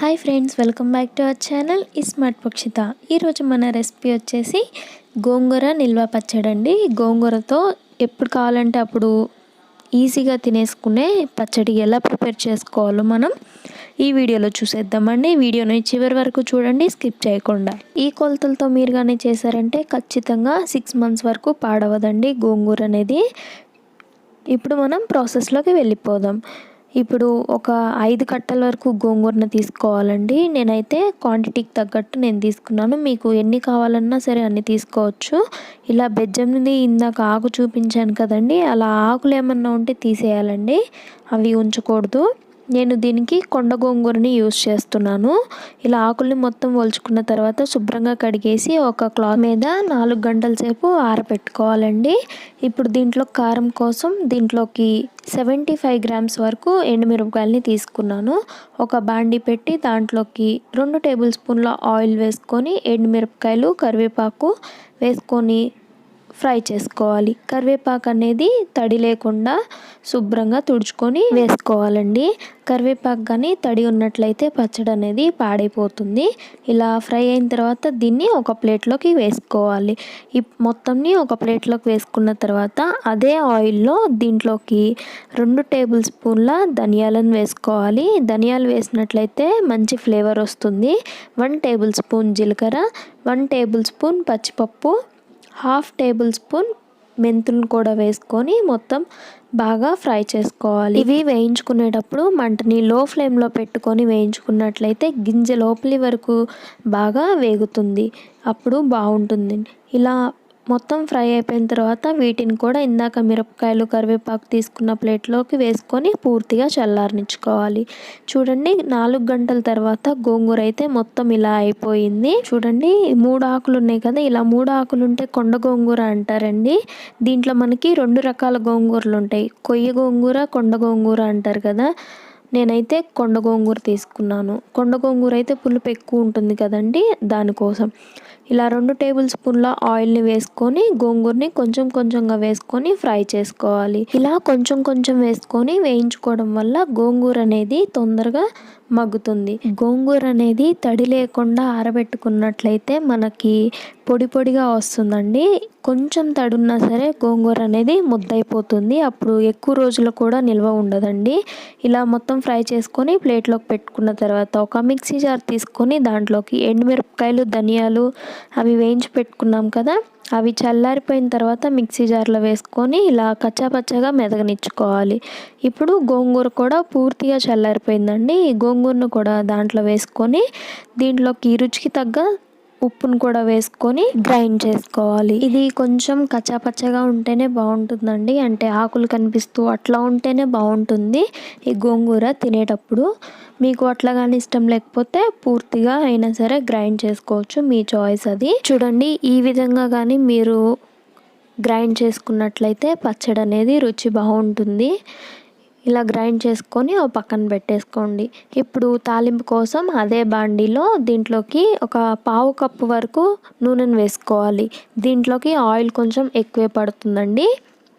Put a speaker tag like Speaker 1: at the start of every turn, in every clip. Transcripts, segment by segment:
Speaker 1: Hi friends, welcome back to our channel smart Pakshitha. ఈరోజు మన recipe వచ్చేసి గోంగూర నిల్వ పచ్చడి అండి. గోంగూరతో ఎప్పుడు కావాలంటే అప్పుడు ఈజీగా తినేసుకునే పచ్చడి ఎలా ప్రిపేర్ చేసుకోవాలో మనం ఈ వీడియోలో చూసేద్దామండి. వీడియోని చివరి వరకు చూడండి, స్కిప్ చేయకుండా. ఈ కొలతలతో మీరు కానీ చేశారంటే ఖచ్చితంగా 6 months వరకు పాడవదండి గోంగూర అనేది. ఇప్పుడు మనం ప్రాసెస్లోకి వెళ్ళిపోదాం. ఇప్పుడు ఒక 5 కట్టల వరకు గోంగూరను తీసుకోవాలండి. నేనైతే క్వాంటిటీకి తగ్గట్టు నేను తీసుకున్నాను. మీకు ఎన్ని కావాలన్నా సరే అన్ని తీసుకోవచ్చు. ఇలా బెజ్జంది ఇందాక ఆకు చూపించాను కదండి, అలా ఆకులు ఏమన్నా ఉంటే తీసేయాలండి, అవి ఉంచకూడదు. నేను దీనికి కొండ గోంగూరని యూస్ చేస్తున్నాను. ఇలా ఆకుల్ని మొత్తం ఒలుచుకున్న తర్వాత శుభ్రంగా కడిగేసి ఒక క్లాత్ మీద 4 గంటల సేపు ఆరబెట్టుకోవాలండి. ఇప్పుడు దీంట్లో కారం కోసం దీంట్లోకి 75 grams వరకు ఎండుమిరపకాయలని తీసుకున్నాను. ఒక బాండి పెట్టి దాంట్లోకి 2 tablespoons ఆయిల్ వేసుకొని ఎండుమిరపకాయలు, కరివేపాకు వేసుకొని ఫ్రై చేసుకోవాలి. కరివేపాకు అనేది తడి లేకుండా శుభ్రంగా తుడుచుకొని వేసుకోవాలండి. కరివేపాకు కానీ తడి ఉన్నట్లయితే పచ్చడి అనేది పాడైపోతుంది. ఇలా ఫ్రై అయిన తర్వాత దీన్ని ఒక ప్లేట్లోకి వేసుకోవాలి. ఈ మొత్తంని ఒక ప్లేట్లోకి వేసుకున్న తర్వాత అదే ఆయిల్లో దీంట్లోకి 2 tablespoons ధనియాలను వేసుకోవాలి. ధనియాలు వేసినట్లయితే మంచి ఫ్లేవర్ వస్తుంది. 1 tablespoon జీలకర్ర, 1 tablespoon పచ్చిపప్పు, 1/2 tablespoon మెంతులను కూడా వేసుకొని మొత్తం బాగా ఫ్రై చేసుకోవాలి. ఇవి వేయించుకునేటప్పుడు మంటని లో ఫ్లేమ్లో పెట్టుకొని వేయించుకున్నట్లయితే గింజ లోపలి వరకు బాగా వేగుతుంది, అప్పుడు బాగుంటుంది. ఇలా మొత్తం ఫ్రై అయిపోయిన తర్వాత వీటిని కూడా ఇందాక మిరపకాయలు, కరివేపాకు తీసుకున్న ప్లేట్లోకి వేసుకొని పూర్తిగా చల్లారనిచ్చుకోవాలి. చూడండి, 4 గంటల తర్వాత గోంగూర అయితే మొత్తం ఇలా అయిపోయింది. చూడండి, 3 ఆకులు ఉన్నాయి కదా, ఇలా 3 ఆకులు ఉంటే కొండ గోంగూర అంటారండి. దీంట్లో మనకి 2 రకాల గోంగూరలు ఉంటాయి, కొయ్య గోంగూర, కొండ గోంగూర అంటారు కదా. నేనైతే కొండ గోంగూర తీసుకున్నాను. కొండ గోంగూర అయితే పులుపు ఎక్కువ ఉంటుంది కదండి, దానికోసం. ఇలా 2 tablespoons ఆయిల్ని వేసుకొని గోంగూరని కొంచెం కొంచెంగా వేసుకొని ఫ్రై చేసుకోవాలి. ఇలా కొంచెం కొంచెం వేసుకొని వేయించుకోవడం వల్ల గోంగూర అనేది తొందరగా మగ్గుతుంది. గోంగూర అనేది తడి లేకుండా ఆరబెట్టుకున్నట్లయితే మనకి పొడి పొడిగా వస్తుందండి. కొంచెం తడున్నా సరే గోంగూర అనేది ముద్దయిపోతుంది, అప్పుడు ఎక్కువ రోజులు కూడా నిల్వ ఉండదండి. ఇలా మొత్తం ఫ్రై చేసుకొని ప్లేట్లోకి పెట్టుకున్న తర్వాత ఒక మిక్సీ జార్ తీసుకొని దాంట్లోకి ఎండుమిరపకాయలు, ధనియాలు అవి వేయించి పెట్టుకున్నాం కదా, అవి చల్లారిపోయిన తర్వాత మిక్సీ జార్లో వేసుకొని ఇలా కచ్చాపచ్చాగా మెదగనిచ్చుకోవాలి. ఇప్పుడు గోంగూర కూడా పూర్తిగా చల్లారిపోయిందండి. ఈ గోంగూరను కూడా దాంట్లో వేసుకొని దీంట్లోకి రుచికి తగ్గ ఉప్పును కూడా వేసుకొని గ్రైండ్ చేసుకోవాలి. ఇది కొంచెం కచ్చాపచ్చగా ఉంటేనే బాగుంటుందండి, అంటే ఆకులు కనిపిస్తూ అట్లా ఉంటేనే బాగుంటుంది ఈ గోంగూర తినేటప్పుడు. మీకు అట్లా కానీ ఇష్టం లేకపోతే పూర్తిగా అయినా సరే గ్రైండ్ చేసుకోవచ్చు, మీ చాయిస్ అది. చూడండి, ఈ విధంగా కానీ మీరు గ్రైండ్ చేసుకున్నట్లయితే పచ్చడి అనేది రుచి బాగుంటుంది. ఇలా గ్రైండ్ చేసుకొని ఒక పక్కన పెట్టేసుకోండి. ఇప్పుడు తాలింపు కోసం అదే బాండీలో దీంట్లోకి ఒక 1/2 కప్పు వరకు నూనెను వేసుకోవాలి. దీంట్లోకి ఆయిల్ కొంచెం ఎక్కువే పడుతుందండి.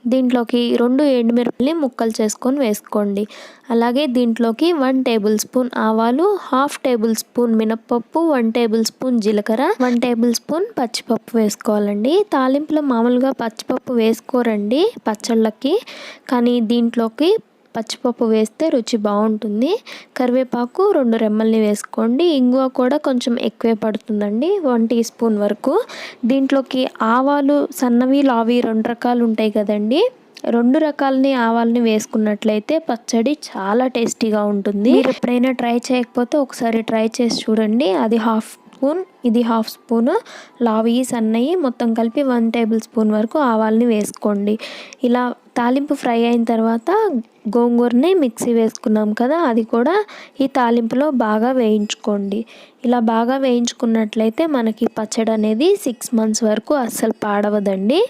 Speaker 1: దీంట్లోకి 2 ఎండుమిరపకాయలని ముక్కలు చేసుకొని వేసుకోండి. అలాగే దీంట్లోకి 1 tablespoon ఆవాలు, 1/2 tablespoon మినప్పప్పు, 1 tablespoon జీలకర్ర, 1 tablespoon పచ్చిపప్పు వేసుకోవాలండి. తాలింపులో మామూలుగా పచ్చిపప్పు వేసుకోరండి పచ్చళ్ళకి, కానీ దీంట్లోకి పచ్చిపప్పు వేస్తే రుచి బాగుంటుంది. కరివేపాకు 2 రెమ్మల్ని వేసుకోండి. ఇంగువ కూడా కొంచెం ఎక్కువే పడుతుందండి, 1 teaspoon వరకు. దీంట్లోకి ఆవాలు సన్నవి, లావి 2 రకాలు ఉంటాయి కదండి, 2 రకాలని ఆవాలని వేసుకున్నట్లయితే పచ్చడి చాలా టేస్టీగా ఉంటుంది. మీరు ఎప్పుడైనా ట్రై చేయకపోతే ఒకసారి ట్రై చేసి చూడండి. అది 1/2 spoon, ఇది 1/2 spoon. లావి సన్నయి మొత్తం కలిపి 1 tablespoon వరకు ఆవాలని వేసుకోండి. ఇలా తాలింపు ఫ్రై అయిన తర్వాత గోంగూరని మిక్సీ వేసుకున్నాం కదా, అది కూడా ఈ తాలింపులో బాగా వేయించుకోండి. ఇలా బాగా వేయించుకున్నట్లయితే మనకి పచ్చడి అనేది 6 months వరకు అస్సలు పాడవదండి.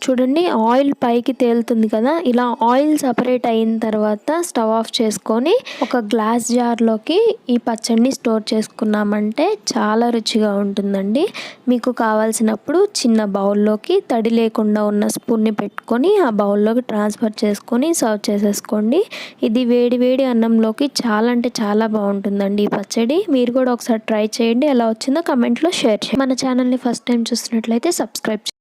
Speaker 1: చూడండి ఆయిల్ పైకి తేలుతుంది కదా, ఇలా ఆయిల్ సపరేట్ అయిన తర్వాత స్టవ్ ఆఫ్ చేసుకొని ఒక గ్లాస్ జార్లోకి ఈ పచ్చడిని స్టోర్ చేసుకున్నామంటే చాలా రుచిగా ఉంటుందండి. మీకు కావాల్సినప్పుడు చిన్న బౌల్లోకి తడి లేకుండా ఉన్న స్పూన్ని పెట్టుకొని ఆ బౌల్లోకి ట్రాన్స్ఫర్ చేసుకొని సర్వ్ చేసేసుకోండి. ఇది వేడి వేడి అన్నంలోకి చాలా అంటే చాలా బాగుంటుందండి ఈ పచ్చడి. మీరు కూడా ఒకసారి ట్రై చేయండి, ఎలా వచ్చిందో కమెంట్లో షేర్ చేయండి. మన ఛానల్ని ఫస్ట్ టైం చూస్తున్నట్లయితే సబ్స్క్రైబ్